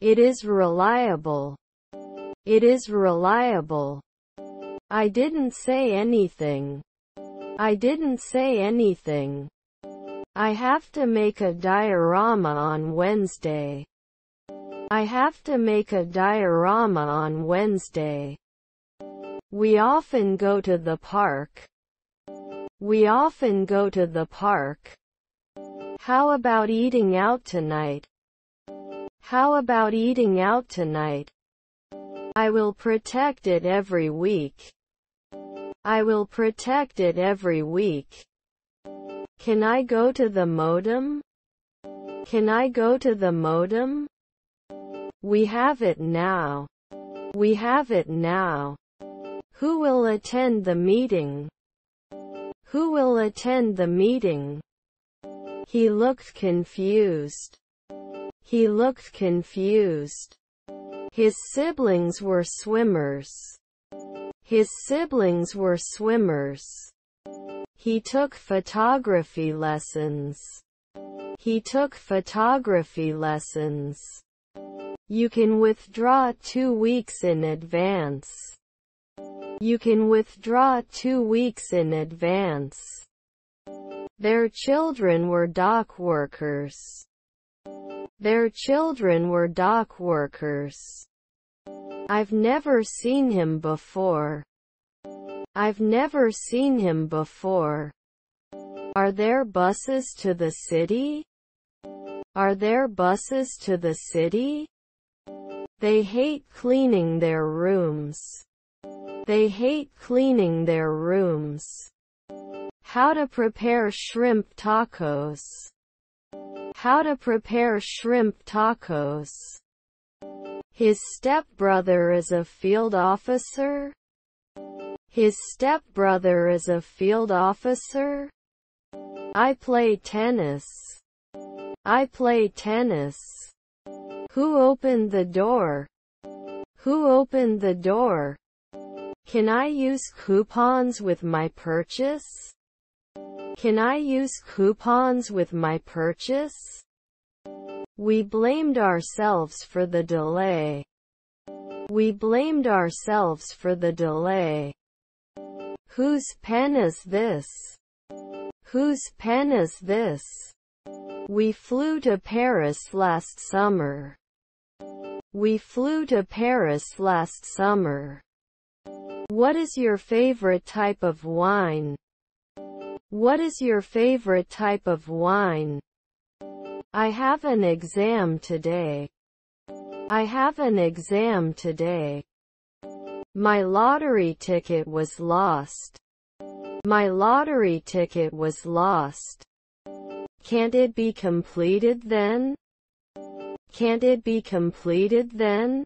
It is reliable. It is reliable. I didn't say anything. I didn't say anything. I have to make a diorama on Wednesday. I have to make a diorama on Wednesday. We often go to the park. We often go to the park. How about eating out tonight? How about eating out tonight? I will protect it every week. I will protect it every week. Can I go to the modem? Can I go to the modem? We have it now. We have it now. Who will attend the meeting? Who will attend the meeting? He looked confused. He looked confused. His siblings were swimmers. His siblings were swimmers. He took photography lessons. He took photography lessons. You can withdraw 2 weeks in advance. You can withdraw 2 weeks in advance. Their children were dock workers. Their children were dock workers. I've never seen him before. I've never seen him before. Are there buses to the city? Are there buses to the city? They hate cleaning their rooms. They hate cleaning their rooms. How to prepare shrimp tacos. How to prepare shrimp tacos. His stepbrother is a field officer. His stepbrother is a field officer. I play tennis. I play tennis. Who opened the door? Who opened the door? Can I use coupons with my purchase? Can I use coupons with my purchase? We blamed ourselves for the delay. We blamed ourselves for the delay. Whose pen is this? Whose pen is this? We flew to Paris last summer. We flew to Paris last summer. What is your favorite type of wine? What is your favorite type of wine? I have an exam today. I have an exam today. My lottery ticket was lost. My lottery ticket was lost. Can't it be completed then? Can't it be completed then?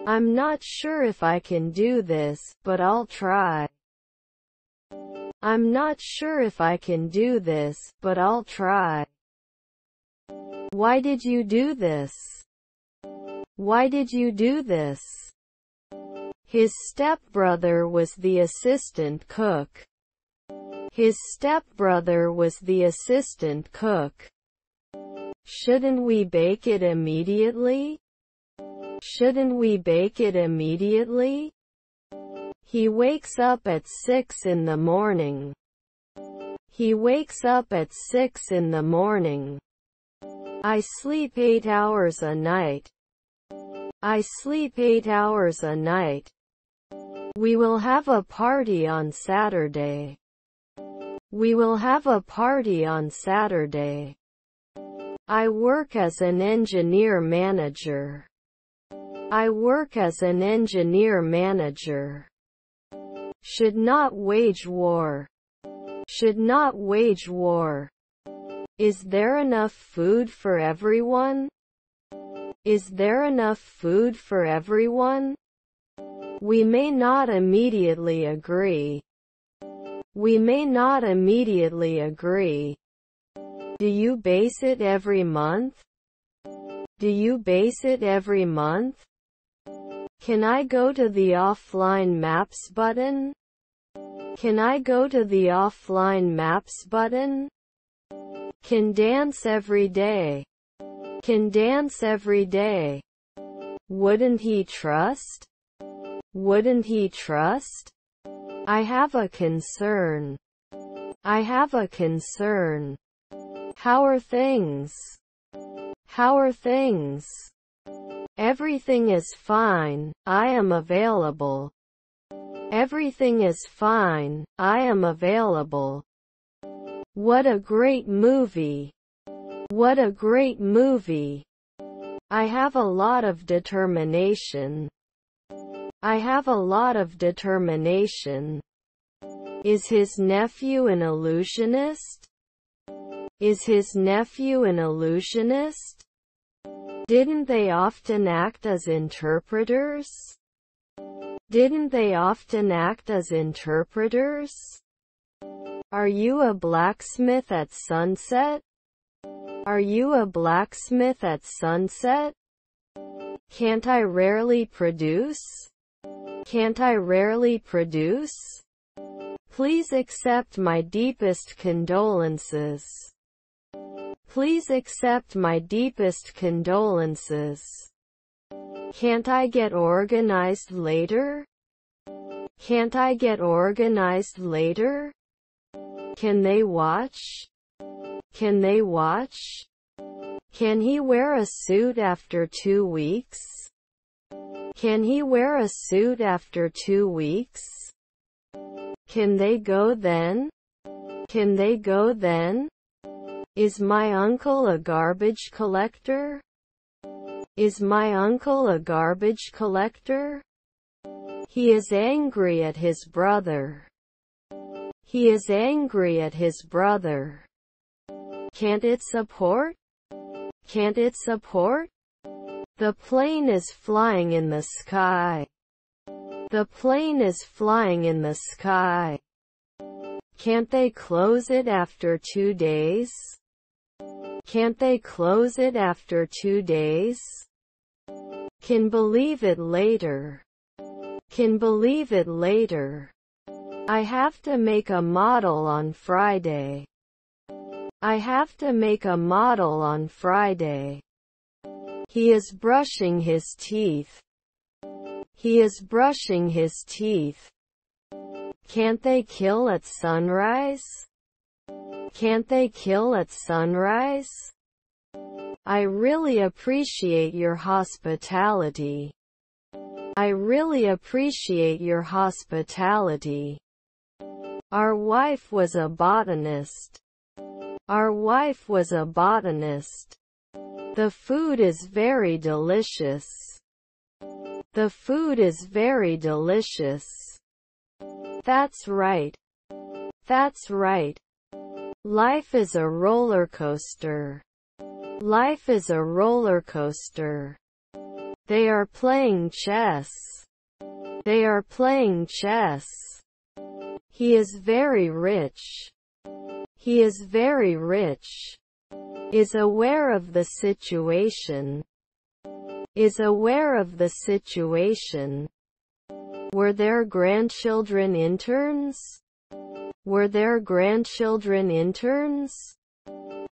I'm not sure if I can do this, but I'll try. I'm not sure if I can do this, but I'll try. Why did you do this? Why did you do this? His stepbrother was the assistant cook. His stepbrother was the assistant cook. Shouldn't we bake it immediately? Shouldn't we bake it immediately? He wakes up at 6 in the morning. He wakes up at 6 in the morning. I sleep 8 hours a night. I sleep 8 hours a night. We will have a party on Saturday. We will have a party on Saturday. I work as an engineer manager. I work as an engineer manager. Should not wage war. Should not wage war. Is there enough food for everyone? Is there enough food for everyone? We may not immediately agree. We may not immediately agree. Do you base it every month? Do you base it every month? Can I go to the offline maps button? Can I go to the offline maps button? Can dance every day. Can dance every day. Wouldn't he trust? Wouldn't he trust? I have a concern. I have a concern. How are things? How are things? Everything is fine. I am available. Everything is fine. I am available. What a great movie. What a great movie. I have a lot of determination. I have a lot of determination. Is his nephew an illusionist? Is his nephew an illusionist? Didn't they often act as interpreters? Didn't they often act as interpreters? Are you a blacksmith at sunset? Are you a blacksmith at sunset? Can't I rarely produce? Can't I rarely produce? Please accept my deepest condolences. Please accept my deepest condolences. Can't I get organized later? Can't I get organized later? Can they watch? Can they watch? Can he wear a suit after 2 weeks? Can he wear a suit after 2 weeks? Can they go then? Can they go then? Is my uncle a garbage collector? Is my uncle a garbage collector? He is angry at his brother. He is angry at his brother. Can't it support? Can't it support? The plane is flying in the sky. The plane is flying in the sky. Can't they close it after 2 days? Can't they close it after 2 days? Can believe it later. Can believe it later. I have to make a model on Friday. I have to make a model on Friday. He is brushing his teeth. He is brushing his teeth. Can't they kill at sunrise? Can't they kill at sunrise? I really appreciate your hospitality. I really appreciate your hospitality. Our wife was a botanist. Our wife was a botanist. The food is very delicious. The food is very delicious. That's right. That's right. Life is a roller coaster. Life is a roller coaster. They are playing chess. They are playing chess. He is very rich. He is very rich. Is aware of the situation. Is aware of the situation. Were there grandchildren interns? Were there grandchildren interns?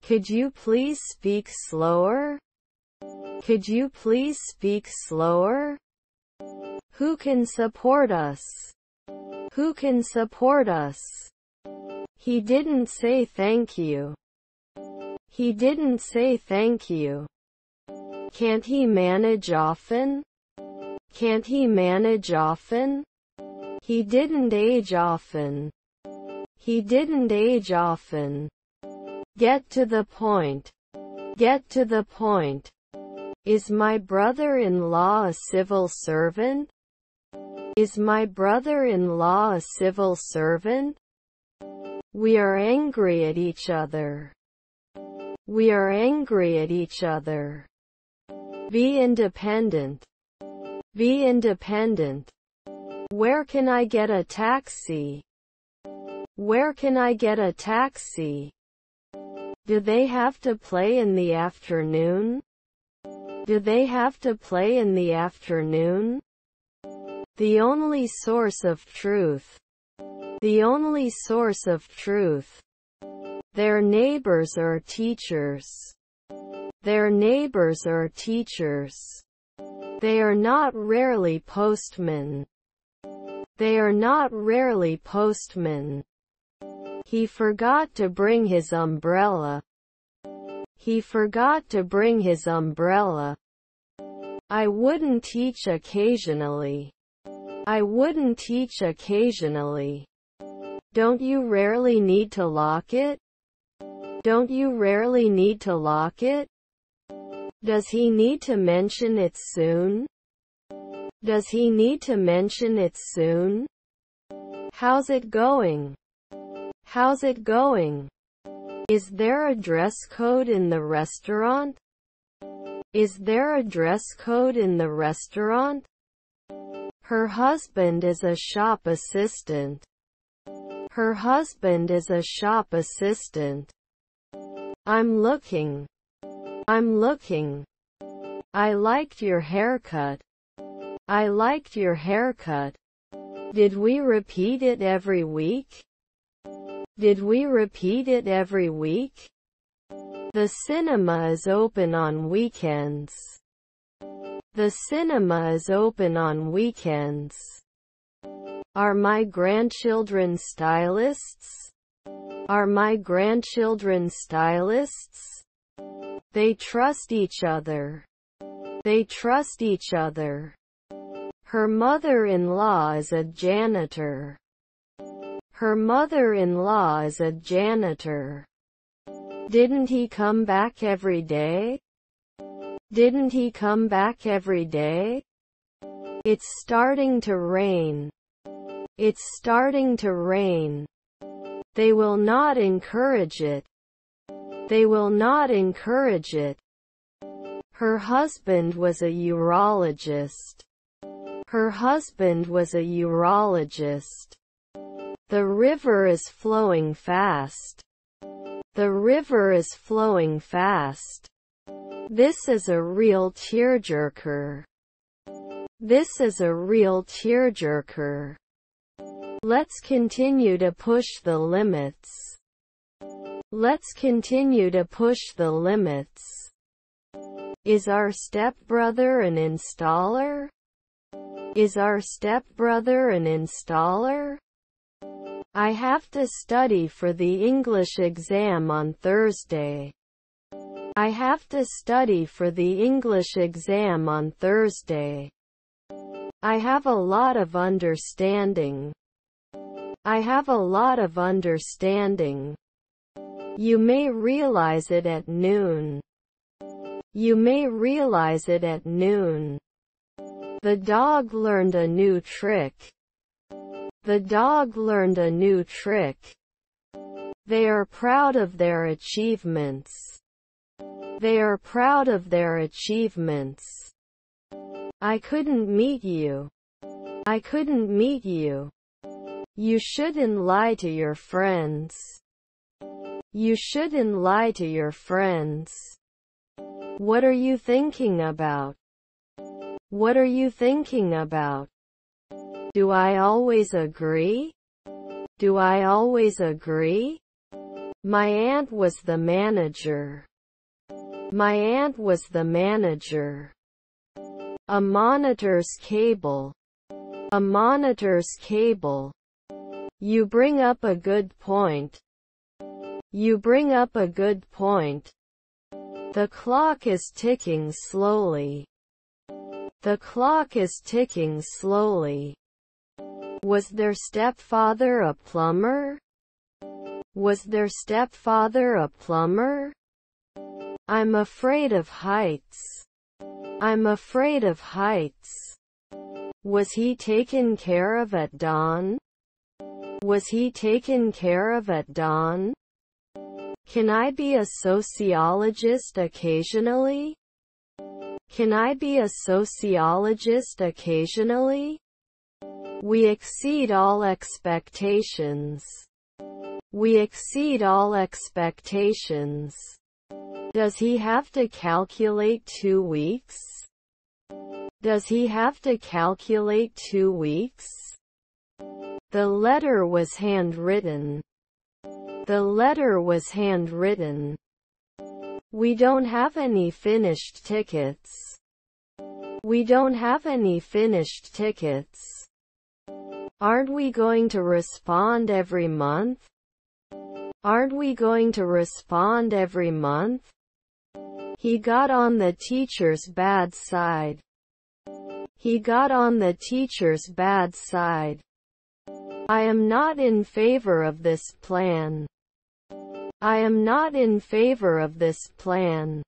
Could you please speak slower? Could you please speak slower? Who can support us? Who can support us? He didn't say thank you. He didn't say thank you. Can't he manage often? Can't he manage often? He didn't age often. He didn't age often. Get to the point. Get to the point. Is my brother-in-law a civil servant? Is my brother-in-law a civil servant? We are angry at each other. We are angry at each other. Be independent. Be independent. Where can I get a taxi? Where can I get a taxi? Do they have to play in the afternoon? Do they have to play in the afternoon? The only source of truth. The only source of truth. Their neighbors are teachers. Their neighbors are teachers. They are not rarely postmen. They are not rarely postmen. He forgot to bring his umbrella. He forgot to bring his umbrella. I wouldn't teach occasionally. I wouldn't teach occasionally. Don't you rarely need to lock it? Don't you rarely need to lock it? Does he need to mention it soon? Does he need to mention it soon? How's it going? How's it going? Is there a dress code in the restaurant? Is there a dress code in the restaurant? Her husband is a shop assistant. Her husband is a shop assistant. I'm looking. I'm looking. I liked your haircut. I liked your haircut. Did we repeat it every week? Did we repeat it every week? The cinema is open on weekends. The cinema is open on weekends. Are my grandchildren stylists? Are my grandchildren stylists? They trust each other. They trust each other. Her mother-in-law is a janitor. Her mother-in-law is a janitor. Didn't he come back every day? Didn't he come back every day? It's starting to rain. It's starting to rain. They will not encourage it. They will not encourage it. Her husband was a urologist. Her husband was a urologist. The river is flowing fast. The river is flowing fast. This is a real tearjerker. This is a real tearjerker. Let's continue to push the limits. Let's continue to push the limits. Is our stepbrother an installer? Is our stepbrother an installer? I have to study for the English exam on Thursday. I have to study for the English exam on Thursday. I have a lot of understanding. I have a lot of understanding. You may realize it at noon. You may realize it at noon. The dog learned a new trick. The dog learned a new trick. They are proud of their achievements. They are proud of their achievements. I couldn't meet you. I couldn't meet you. You shouldn't lie to your friends. You shouldn't lie to your friends. What are you thinking about? What are you thinking about? Do I always agree? Do I always agree? My aunt was the manager. My aunt was the manager. A monitor's cable. A monitor's cable. You bring up a good point. You bring up a good point. The clock is ticking slowly. The clock is ticking slowly. Was their stepfather a plumber? Was their stepfather a plumber? I'm afraid of heights. I'm afraid of heights. Was he taken care of at dawn? Was he taken care of at dawn? Can I be a sociologist occasionally? Can I be a sociologist occasionally? We exceed all expectations. We exceed all expectations. Does he have to calculate 2 weeks? Does he have to calculate 2 weeks? The letter was handwritten. The letter was handwritten. We don't have any finished tickets. We don't have any finished tickets. Aren't we going to respond every month? Aren't we going to respond every month? He got on the teacher's bad side. He got on the teacher's bad side. I am not in favor of this plan. I am not in favor of this plan.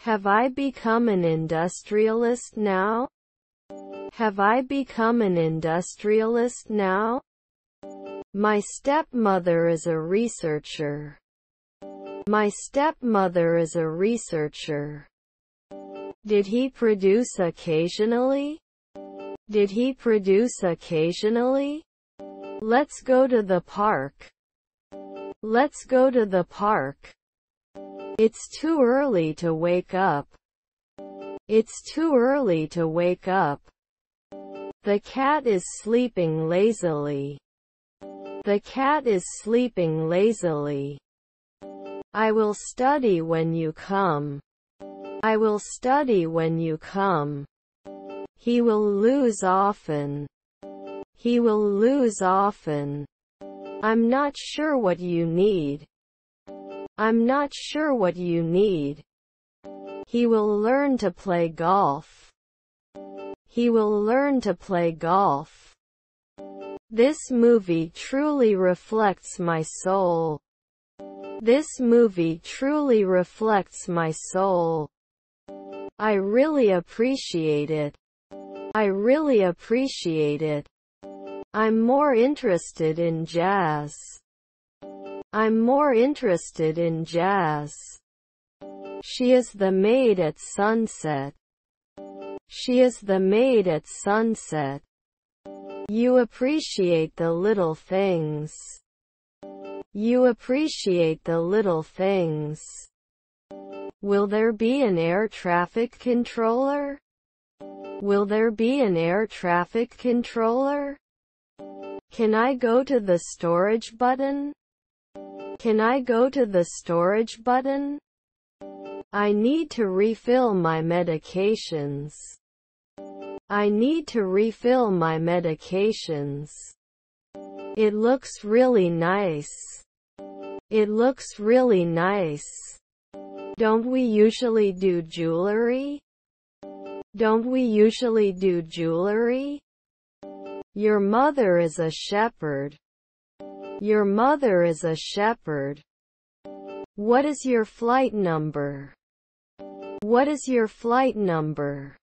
Have I become an industrialist now? Have I become an industrialist now? My stepmother is a researcher. My stepmother is a researcher. Did he produce occasionally? Did he produce occasionally? Let's go to the park. Let's go to the park. It's too early to wake up. It's too early to wake up. The cat is sleeping lazily. The cat is sleeping lazily. I will study when you come. I will study when you come. He will lose often. He will lose often. I'm not sure what you need. I'm not sure what you need. He will learn to play golf. He will learn to play golf. This movie truly reflects my soul. This movie truly reflects my soul. I really appreciate it. I really appreciate it. I'm more interested in jazz. I'm more interested in jazz. She is the maid at sunset. She is the maid at sunset. You appreciate the little things. You appreciate the little things. Will there be an air traffic controller? Will there be an air traffic controller? Can I go to the storage button? Can I go to the storage button? I need to refill my medications. I need to refill my medications. It looks really nice. It looks really nice. Don't we usually do jewelry? Don't we usually do jewelry? Your mother is a shepherd. Your mother is a shepherd. What is your flight number? What is your flight number?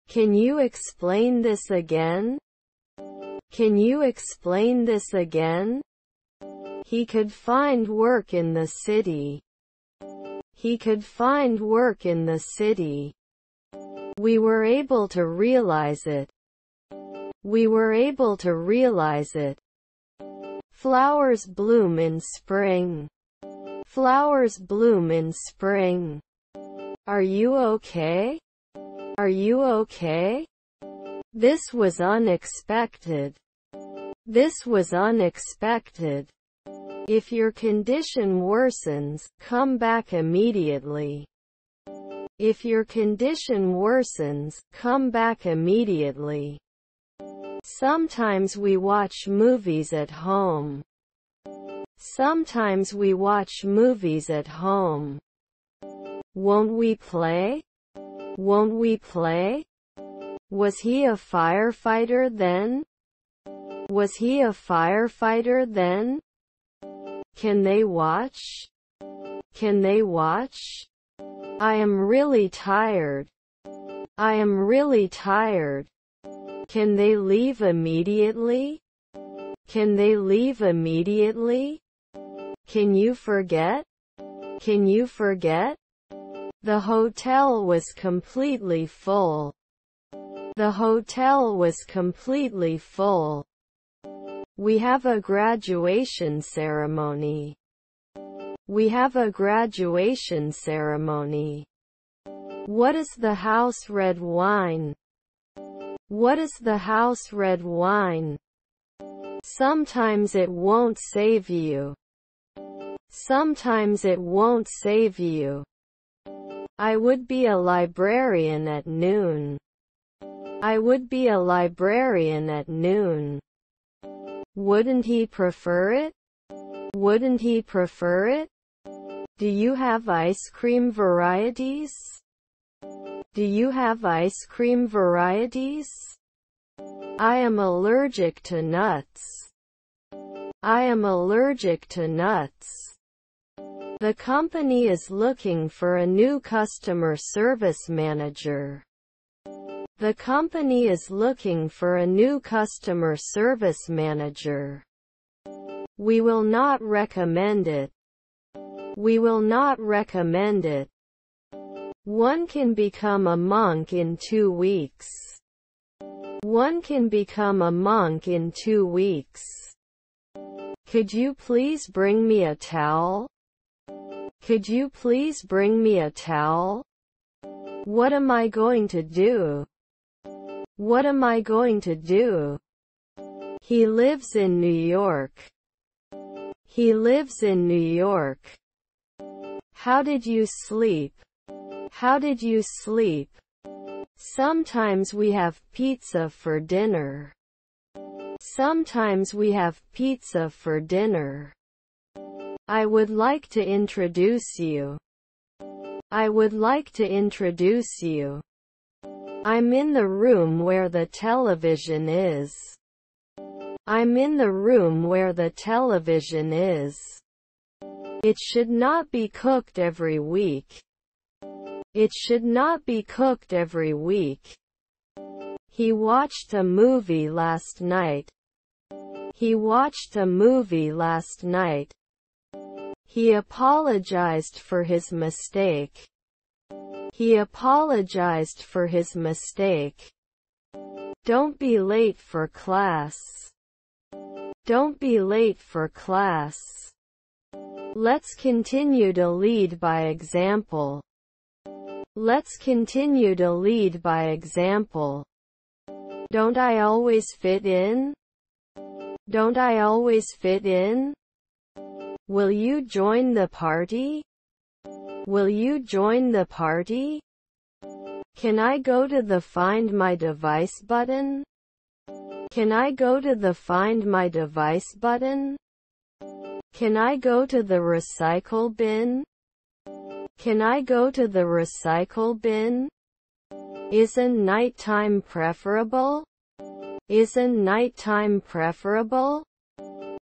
Can you explain this again? Can you explain this again? He could find work in the city. He could find work in the city. We were able to realize it. We were able to realize it. Flowers bloom in spring. Flowers bloom in spring. Are you okay? Are you okay? This was unexpected. This was unexpected. If your condition worsens, come back immediately. If your condition worsens, come back immediately. Sometimes we watch movies at home. Sometimes we watch movies at home. Won't we play? Won't we play? Was he a firefighter then? Was he a firefighter then? Can they watch? Can they watch? I am really tired. I am really tired. Can they leave immediately? Can they leave immediately? Can you forget? Can you forget? The hotel was completely full. The hotel was completely full. We have a graduation ceremony. We have a graduation ceremony. What is the house red wine? What is the house red wine? Sometimes it won't save you. Sometimes it won't save you. I would be a librarian at noon. I would be a librarian at noon. Wouldn't he prefer it? Wouldn't he prefer it? Do you have ice cream varieties? Do you have ice cream varieties? I am allergic to nuts. I am allergic to nuts. The company is looking for a new customer service manager. The company is looking for a new customer service manager. We will not recommend it. We will not recommend it. One can become a monk in 2 weeks. One can become a monk in 2 weeks. Could you please bring me a towel? Could you please bring me a towel? What am I going to do? What am I going to do? He lives in New York. He lives in New York. How did you sleep? How did you sleep? Sometimes we have pizza for dinner. Sometimes we have pizza for dinner. I would like to introduce you. I would like to introduce you. I'm in the room where the television is. I'm in the room where the television is. It should not be cooked every week. It should not be cooked every week. He watched a movie last night. He watched a movie last night. He apologized for his mistake. He apologized for his mistake. Don't be late for class. Don't be late for class. Let's continue to lead by example. Let's continue to lead by example. Don't I always fit in? Don't I always fit in? Will you join the party? Will you join the party? Can I go to the Find My Device button? Can I go to the Find My Device button? Can I go to the recycle bin? Can I go to the recycle bin? Isn't nighttime preferable? Isn't nighttime preferable?